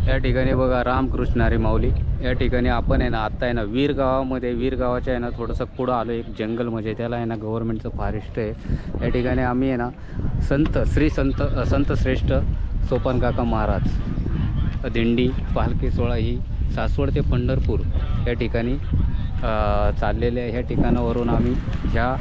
या ठिकाणी बघा रामकृष्ण हरी माऊली. या ठिकाणी आपण आहे ना आत्ता आहे ना वीर गावामध्ये, वीर गावाच्या आहे ना थोडंसं पुढं आलो. एक जंगल म्हणजे त्याला आहे ना गव्हर्नमेंटचं फॉरेस्ट आहे. या ठिकाणी आम्ही आहे ना संत श्रेष्ठ सोपान काका महाराज दिंडी पालखी सोहळा ही सासवड ते पंढरपूर या ठिकाणी चाललेले आहे. ह्या ठिकाणावरून आम्ही ह्या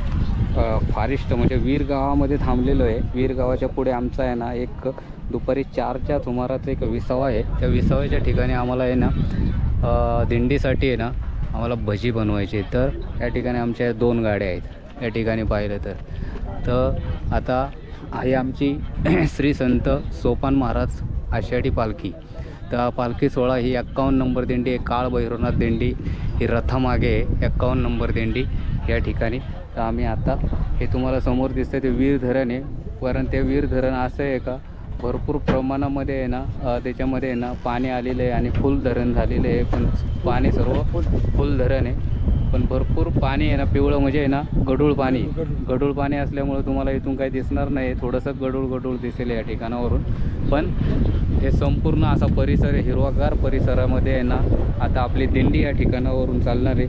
फॉरेस्ट म्हणजे वीर गावामध्ये थांबलेलो आहे. वीर गावाच्या पुढे आमचा आहे ना एक दुपारी 4च्या सुमारास एक विसावा आहे. त्या विसाव्याच्या ठिकाणी आम्हाला आहे ना दिंडीसाठी आहे ना आम्हाला भजी बनवायची. तर या ठिकाणी आमच्या 2 गाड्या आहेत. या ठिकाणी पाहिलं तर आता आहे आमची श्री संत सोपान महाराज आषाढी पालखी. तर पालखी सोहळा ही 51 नंबर दिंडी आहे. काळ भैरवनाथ दिंडी ही रथामागे आहे. 51 नंबर दिंडी या ठिकाणी. तर आम्ही आता हे तुम्हाला समोर दिसतं ते वीर धरण आहे. कारण ते वीर धरण असं आहे का भरपूर प्रमाणामध्ये आहे ना त्याच्यामध्ये आहे ना पाणी आलेलं आहे आणि फुल धरण झालेलं आहे. पण पाणी सर्व फुल धरण आहे पण भरपूर पाणी आहे ना पिवळं म्हणजे आहे ना गढूळ पाणी असल्यामुळे तुम्हाला इथून काही दिसणार नाही. थोडंसं गढूळ दिसेल या ठिकाणावरून. पण हे संपूर्ण असा परिसर हिरवागार परिसरामध्ये आहे ना आता आपली दिंडी या ठिकाणावरून चालणार आहे.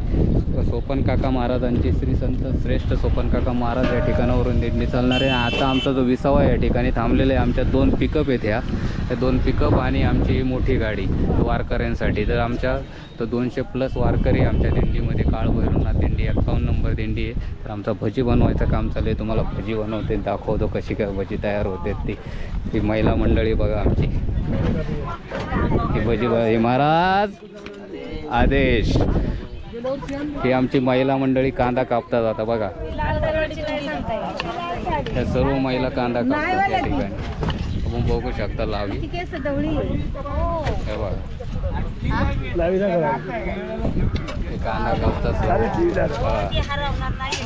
सोपान काका महाराजांची श्री संत श्रेष्ठ सोपान काका महाराज या ठिकाणावरून दिंडी चालणार आहे. आता आमचा जो विसावा या ठिकाणी थांबलेला आहे. आमच्या 2 पिकअप आहेत. त्या 2 पिकअप आणि आमची मोठी गाडी वारकऱ्यांसाठी. तर आमच्या 200+ वारकरी आमच्या दिंडीमध्ये. काळ भैरवनाथ दिंडी 51 नंबर दिंडी आहे. तर आमचा भजी बनवायचं काम चालू आहे. तुम्हाला भजी बनवते दाखवतो कशी काय भजी तयार होते. ती महिला मंडळी बघा आमची. ती भजी हे महाराज आदेश. ही आमची महिला मंडळी कांदा कापतात. आता बघा या सर्व महिला कांदा कापतात या ठिकाणी. आपण बघू शकता लावी हे बघा कांदा कापतात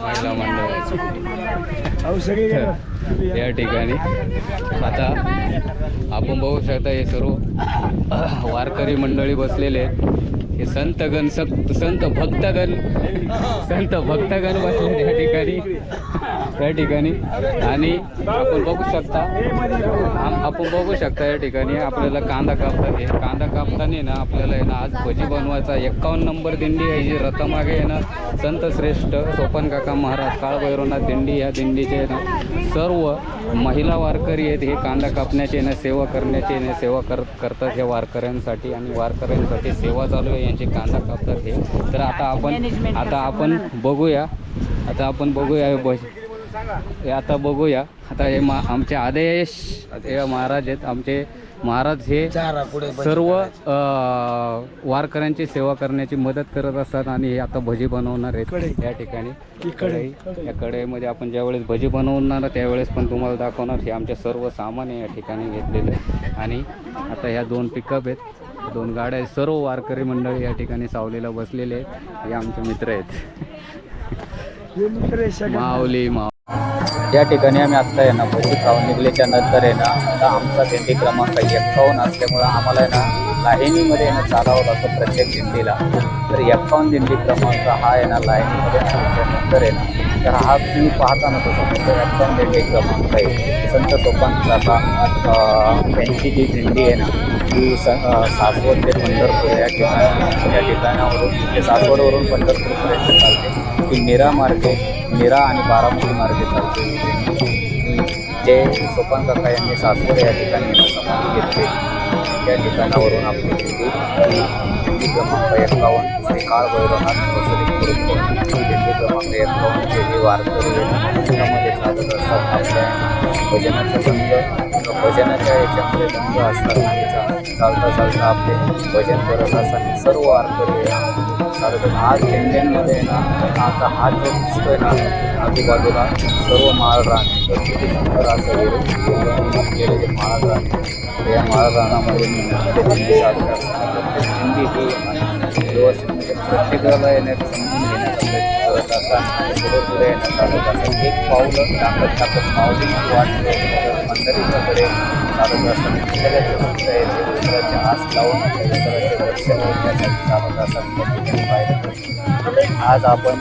महिला मंडळी या ठिकाणी. आता आपण बघू शकता हे सर्व वारकरी मंडळी बसलेले आहेत. हे संत भक्तगण बसले या ठिकाणी आणि आपण बघू शकता या ठिकाणी आपल्याला कांदा कापतात. हे कांदा कापताना ना आपल्याला आहे ना आज भजी बनवायचा. 51 नंबर दिंडी आहे जी रथामागे आहे ना संत श्रेष्ठ सोपान काका महाराज काळ भैरवनाथ दिंडी. या दिंडीचे ना सर्व महिला वारकरी आहेत. हे कांदा कापण्याचे ना सेवा करण्याचे ना सेवा करतात हे वारकऱ्यांसाठी. आणि वारकऱ्यांसाठी सेवा चालू आहे. यांचे कांदा कापतात हे. तर आता आपण बघूया आता हे आमचे आदेश हे महाराज आहेत. आमचे महाराज हे सर्व वारकऱ्यांची सेवा करण्याची मदत करत असतात. आणि हे आता भजी बनवणार आहेत या ठिकाणी. या कढईमध्ये आपण ज्यावेळेस भजी बनवणार त्यावेळेस पण तुम्हाला दाखवणार. हे आमचे सर्व सामान आहे या ठिकाणी घेतलेलं. आणि आता ह्या 2 पिकअप आहेत, 2 गाड्या आहेत. सर्व वारकरी मंडळी या ठिकाणी सावलीला बसलेले आहेत. हे आमचे मित्र आहेत माऊली. या ठिकाणी आम्ही आत्ता आहे ना भजी खाऊन निघल्याच्या नंतर आहे ना आता आमचा दिंडी क्रमांक 51 असल्यामुळं आम्हाला आहे ना लाहिणीमध्ये आहे ना चालावं लागतं प्रत्येक दिंडीला. तर 51 दिंडी क्रमांक हा आहे ना लाहिणीमध्ये नंतर आहे ना. तर हा तुम्ही पाहता ना तसं 51 दिंडी क्रमांक आहे. संत सोपान काका यांची जी दिंडी आहे ना ही सासवड ते पंढरपूर या ठिकाणावरून ते सासवडवरून पंढरपूरपर्यंत चालते. ती नीरा आणि बारामती मार्गे चालते. जे सोपान काका यांनी सासवड या ठिकाणी समाधी घेतली. या ठिकाणावरून आपली दिंडी क्रमांक 51 श्री काळ भैरवनाथ दिंडी क्रमांक 51 चे जे वारकरी यामध्ये चालत असतात. आपल्या भजनाच्या याच्यामध्ये रंग असतात. चालता आपले भजन करत असतात. सर्व वारकरी चालत. आज दिंड्यांमध्ये ना आता हा जो दिसतोय ना आजूबाजूला सर्व माळ रान किती सुंदर असं केलेले माळ रान. या माळ रानामध्ये दिंडी चालत असतात. दिंडी ही व्यवस्थित म्हणजे प्रत्येकाला येण्यात समजून घेण्याचा प्रयत्न करत असतात. पुढे येणं चालत असतात. एक पाऊलं टाकत माऊलीची वाट पंढरीच्याकडे चालत असतात. विठ्ठलाचे आस लावून विठ्ठलाचे दर्शन घेण्यासाठी चालत असतात. आज आपण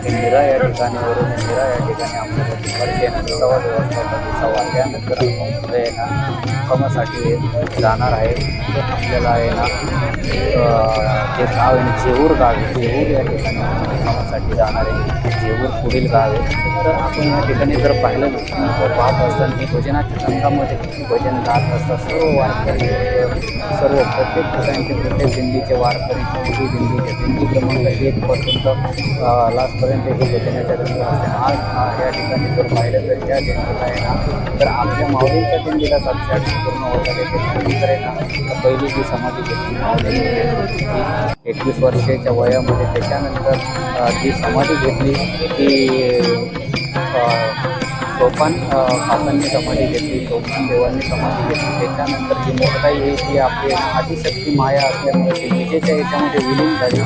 निरा या ठिकाणी वरून निरा या ठिकाणी आपल्याला दुपारची 2:15 वाजता त्यानंतर आपण पुढे मुक्कामासाठी जाणार आहे. आपल्याला आहे ना जे गाव आहे जेऊर गाव आहे, जेऊर या ठिकाणी मुक्कामासाठी जाणार आहे. जेऊर पुढील गाव आहे. तर आपण या ठिकाणी जर पाहिलं पाहत असताना की भजनाच्या संघामध्ये भजन गात असतात सर्व वारकरी, सर्व प्रत्येक ठिकाणचे प्रत्येक दिंडीचे वारकरी, मोठी दिंडीचे दिंडी क्रमांक 1 पासून लास्टपर्यंत हे भजनाच्या दिंडी असते. आज या ठिकाणी जर पाहिलं तर त्या दिंडीला आहे ना तर आपल्या माऊलींच्या दिंडीला 780 पूर्ण होत आले. त्याच्यानंतर आहे ना पहिली जी समाधी घेतली माऊलींनी 21 वर्षाच्या वयामध्ये, त्याच्यानंतर जी समाधी घेतली ती सोपान काकांनी समाधी घेतली, सोपान देवांनी समाधी घेतली. त्याच्यानंतर जी मोठाई आहे ती आपली आदिशक्ती माया असल्यामुळे ती विजेच्या याच्यामध्ये विलीन झाली,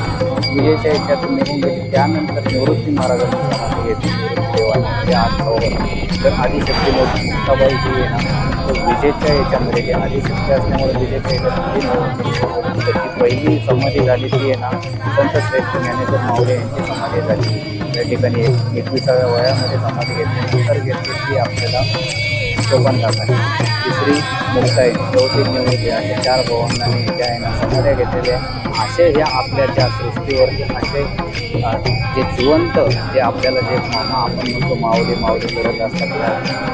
विजेच्या याच्यातून निघून गेली. त्यानंतर निवृत्ती महाराजांनी समाधी घेतली, निवृत्ती देवांनी ते 8 तर आदिशक्ती मुक्ताबाई जी आहे ना तो विजेच्या याच्यामध्ये जे आदिशक्ती असल्यामुळे विजेच्या याच्यात त्याची पहिली समाधी झाली ती आहे ना संत श्रेष्ठ ज्ञानेश्वर माऊली यांची समाधी झाली. त्या ठिकाणी 21व्या वयामध्ये समाधी घेतल्यानंतर घेतली ती आपल्याला सोपान काकांनी. तिसरी मुक्ताई, चौथी निवृत्ती अशा 4 भवनांनी ज्या आहे ना समाध्या घेतलेल्या असे ह्या आपल्या ज्या सृष्टीवरती असे जे जिवंत जे आपल्याला जे आपण म्हणतो माऊली माऊली करत असतात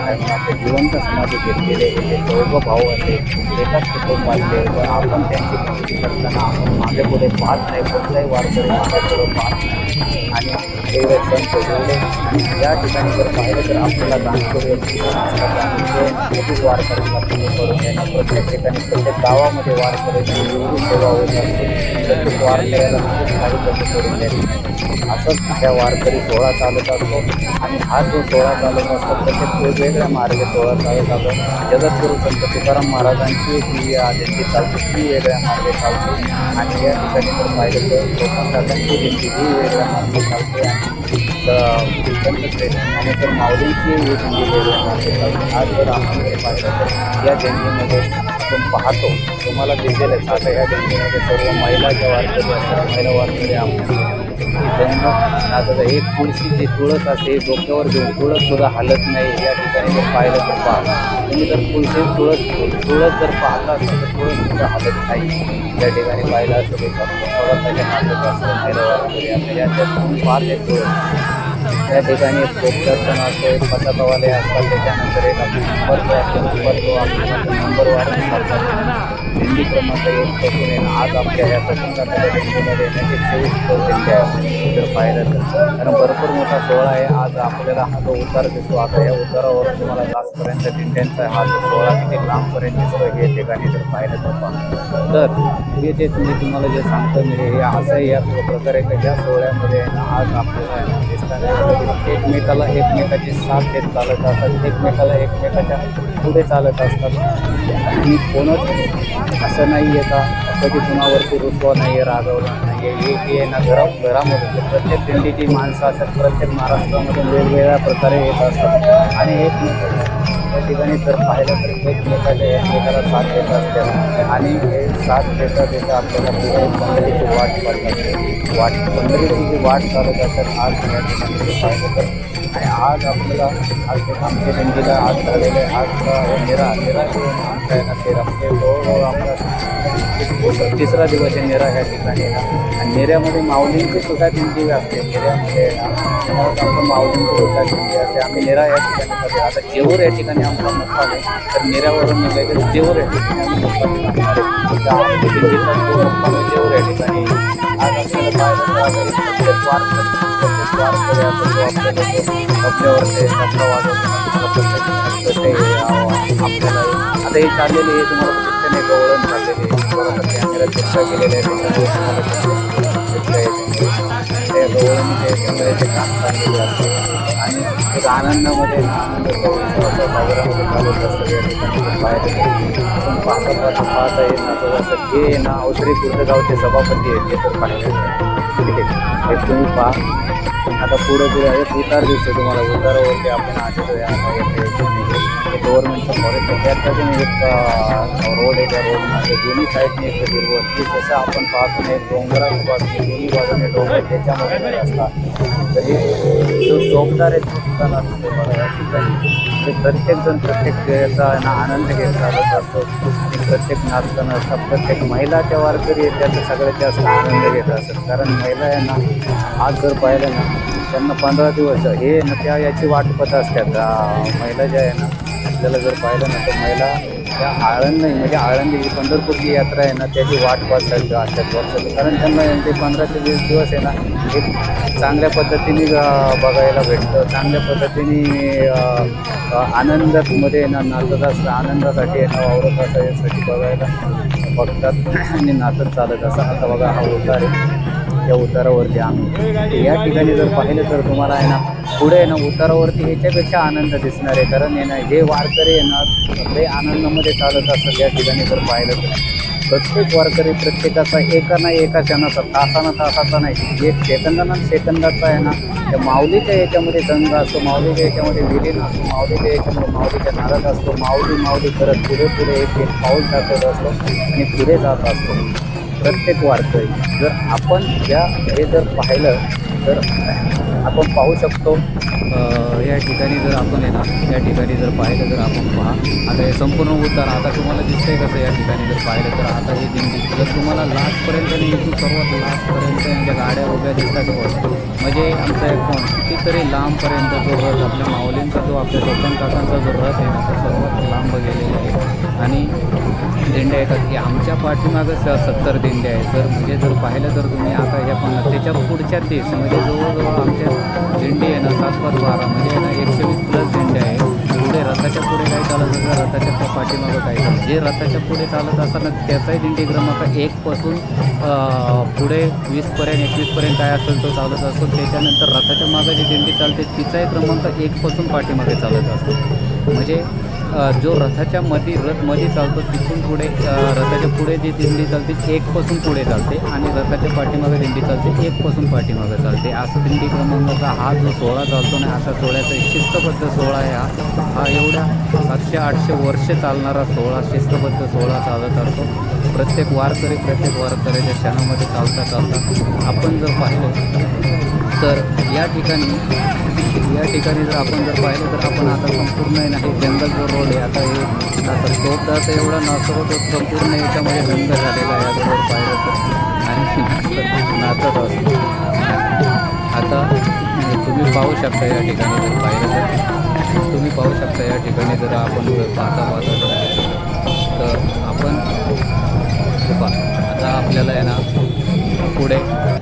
आपले जिवंत समाधी घेतलेले हे दोघं भाऊ असे एकाच कुटुंबातले व आपण त्यांची भक्ती करताना आपण मागे पुढे पाहत नाही, कोणताही वारकरी मागे पुढे पाहत नाही. आणि एवढे संत एवढे या ठिकाणी जर पाहिलं तर आपल्याला दानशूर व्यक्ती पण असतात आणि ते मोठीच वारकऱ्यांना पुढे करून येणं प्रत्येक ठिकाणी प्रत्येक गावामध्ये वारकऱ्यांची एवढी सेवा होत असते. प्रत्येक वारकऱ्याला खूप काही कसं करून द्यायचं. असंच ह्या वारकरी सोहळा चालत असतो आणि हा जो सोहळा चालत असतो प्रत्येक वेगवेगळ्या मार्गे सोहळा चालत आलो. जगद्गुरू संत तुकाराम महाराजांची जी दिंडी चालते ती वेगळ्या मार्गे चालते आणि या ठिकाणी जर पाहिलं तर सोपान काकांची दिंडी ही वेगळ्या मार्गे चालते आणि संत श्रेष्ठ ज्ञानेश्वर माऊलींची ही दिंडी वेगळ्या मार्गे चालते. आज जर आपण जर पाहिलं तर या दिंडीमध्ये आपण पाहतो तुम्हाला दिसेलच आता या दिंडीमध्ये सर्व महिला ज्या वारकरी असतात महिला वारकरी आपल्या आता एक तुळशी जी तुळस असते डोक्यावर घेऊन तुळस सुद्धा हलत नाही. या ठिकाणी जर पाहिलं तर पाहा तुम्ही जर तुळस जर पाहता असेल तर तुळस सुद्धा हलत नाही. त्या ठिकाणी पाहिलं असं ते त्याच्या नाटक असतं महिला वारकरी आता याच्यात पाहते तुळस. त्या ठिकाणी एक दर्शन असतो, एक पताकावाले असतात, त्याच्यानंतर एक आपली नंबर असतो, नंबर वाढून असतात. दिंडी क्रमांक 1 पासून आहे आज आपल्या ह्या प्रसंगाच्या दिंडीमध्ये येण्याची 24 दिंडी आहे जर पाहिलं तर. कारण भरपूर मोठा सोहळा आहे. आज आपल्याला हा जो उतार दिसतो आता या उतारावरून तुम्हाला लास्टपर्यंत दिंड्यांचा हा जो सोहळा किती लांबपर्यंत दिसतो हे ठिकाणी जर पाहिलं तर हे जे तुम्हाला जे सांगतो मी हे असं या प्रकारे या सोहळ्यामध्ये आज आपल्याला दिसताना एकमेकाची साथ देत चालत असतात, एकमेकाच्या पुढे चालत असतात आणि कोणच असं नाही आहे का कधी कुणावरती रुसवा नाही आहे, रागवला नाही आहे. हे आहे ना घरामध्ये प्रत्येक दिंडीची माणसं असतात, प्रत्येक महाराष्ट्रामधून वेगवेगळ्या प्रकारे येत असतात आणि त्या ठिकाणी जर पाहिलं तर एकमेकाला साथ देत असते आणि हे साथ देता आपल्याला पुढे पंढरीची वाट पडत असते. पंढरीची जी वाट चालत असतात आज या ठिकाणी पाहिलं तर आणि आज आपल्याला आज आमच्या दिंडीला आज झालेलं आहे. आज निरा जे आमचा आहे ना ते रमते जवळजवळ आपला 3रा दिवस आहे निरा ह्या ठिकाणी आणि निऱ्यामध्ये माऊलींची सुद्धा दिंडी असते. निऱ्यामध्ये आपलं माऊलींची सुद्धा दिंडी असते. आम्ही निरा या ठिकाणी करतो. आता जेऊर या ठिकाणी आमचा मुक्काम आहे तर निऱ्यावरून निघायचं जेऊर या ठिकाणी आम्ही मुक्काम आमच्या दिंडीचा जो मुक्काम आहे जेऊर या ठिकाणी आज आपल्याला पाहिलं प्रत्येक वारकरी आपल्यावर ते कचरा वाजवतो आपल्याला आता हे चाललेले हे तुम्हाला दिसते गवळण चाललेले थोडासा कॅमेरा चर्चा केलेले त्या गवळणीचे कॅमेऱ्याचे काम चाललेले असते आणि एक आनंदामध्ये सागरामध्ये चालत असतं या ठिकाणी पाहिलं आपण पाहता येत ना जसं हे ना औसरी कुर्दगावचे सभापती आहेत हे तर पाहिलं ठीक आहे. हे तुम्ही पहा आता पुढे एक उतार दिसतो तुम्हाला उतारावरती आपण आलेलो आहे आता गव्हर्नमेंटचं फॉरेस्ट आहे त्याच्यातून एक रोड आहे. त्या रोडमध्ये दोन्ही साईडने एक हिरवळ की जसं आपण पाहतो ना एक डोंगराची बाजू दोन्ही बाजूने डोंगर त्याच्यामध्ये रस्ता तरी जो चौकदार आहे तो सुद्धा नसतो बघा या ठिकाणी. म्हणजे प्रत्येकजण प्रत्येक याचा ना आनंद घेत चालत असतो आणि प्रत्येक नाचताना असतात प्रत्येक महिलाच्या वारकरी आहेत त्याचा सगळ्यात जास्त आनंद घेत असतात. कारण महिला आहे ना आज जर पाहिलं ना त्यांना 15 दिवस हे ना त्या याची वाट बघत असतात. महिला ज्या आहे ना आपल्याला जर पाहिलं ना तर महिला त्या आळंदी म्हणजे आळंदी जी पंढरपूरची यात्रा आहे ना त्याची वाट बघतात असतात वर्षाचं. कारण त्यांना ते 15 ते 20 दिवस आहे ना एक चांगल्या पद्धतीने बघायला भेटतं. चांगल्या पद्धतीने आनंदामध्ये ना नाचत असतं आनंदासाठी आहे ना वावरत असं यासाठी बघायला बघतात आणि नाचत चालत असं. आता बघा हा उतार आहे या उतारावरती आम्ही या ठिकाणी जर पाहिलं तर तुम्हाला आहे ना पुढे आहे ना उतारावरती ह्याच्यापेक्षा आनंद दिसणार आहे. कारण आहे ना हे वारकरी आहे ना लई आनंदामध्ये चालत असतात. या ठिकाणी जर पाहिलं तर प्रत्येक वारकरी प्रत्येकाचा एका ना एका क्षणाचा तासाचा नाही एक सेकंदाचा आहे ना त्या माऊलीच्या याच्यामध्ये दंग असतो. माऊलीच्या याच्यामध्ये विलीन असतो. माऊलीच्या याच्यामध्ये माऊलीच्या नाराज असतो. माऊली करत पुढे एक पाऊल टाकत असतो आणि पुढे जात असतो प्रत्येक वारकरी. जर आपण हे जर पाहिलं तर आपण पाहू शकतो या ठिकाणी जर आपण आहे ना या ठिकाणी जर पाहिलं तर आपण पहा आता हे संपूर्ण उतार आता तुम्हाला दिसतंय कसं या ठिकाणी जर पाहिलं तर आता हे दिंडी जर तुम्हाला लास्टपर्यंत आणि इथून सर्वात लास्टपर्यंत यांच्या गाड्या उभ्या दिसतात म्हणजे आमचा एक कितीतरी लांबपर्यंत जो रथ आपल्या माऊलींचा जो आपल्या सोपन काकांचा जो रथ आहे ना तो सर्वात लांब गेलेला आहे. आणि दिंड्या येतात की आमच्या पाठीमागं 70 दिंड्या आहेत. जर पाहिलं तर तुम्ही आता ह्या 50 त्याच्या पुढच्या 30 म्हणजे जवळजवळ आमच्या दिंडी आहे ना 7×12 म्हणजे ना 120+ दिंड्या आहे. पुढे रथाच्या पुढे काय चालत असं रथाच्या पाठीमागं काय चालतं जे रथाच्या पुढे चालत असताना त्याचाही दिंडी क्रमांक 1 पासून पुढे 20पर्यंत 21पर्यंत काय असेल तो चालत असतो. त्याच्यानंतर रथाच्या मागं जी दिंडी चालते तिचाही क्रमांक 1 पासून पाठीमागे चालत असतो. म्हणजे जो रथाच्या मध्ये चालतो तिथून पुढे रथाच्या पुढे जी दिंडी चालते 1 पासून पुढे चालते आणि रथाच्या पाठीमागे दिंडी चालते 1 पासून पाठीमागे चालते. असं दिंडी क्रमांकाचा हा जो सोहळा चालतो ना असा सोहळ्याचा एक शिस्तबद्ध सोहळा आहे. हा एवढ्या 700-800 वर्ष चालणारा सोहळा शिस्तबद्ध सोहळा चालत असतो. प्रत्येक वारकऱ्याच्या क्षणामध्ये चालता आपण जर पाहिलं तर या ठिकाणी जर आपण पाहिलं तर आपण आता संपूर्ण आहे ना हे जंगल जो रोड आहे आता हे आता तोपदाचा एवढा नाचवत संपूर्ण याच्यामध्ये रंग झालेला आहे आता जर पाहिलं तर आणि नाचत असतो. आता तुम्ही पाहू शकता या ठिकाणी जर पाहिलं तर तुम्ही पाहू शकता या ठिकाणी जर आपण पाहता तर आपण आता आपल्याला आहे ना पुढे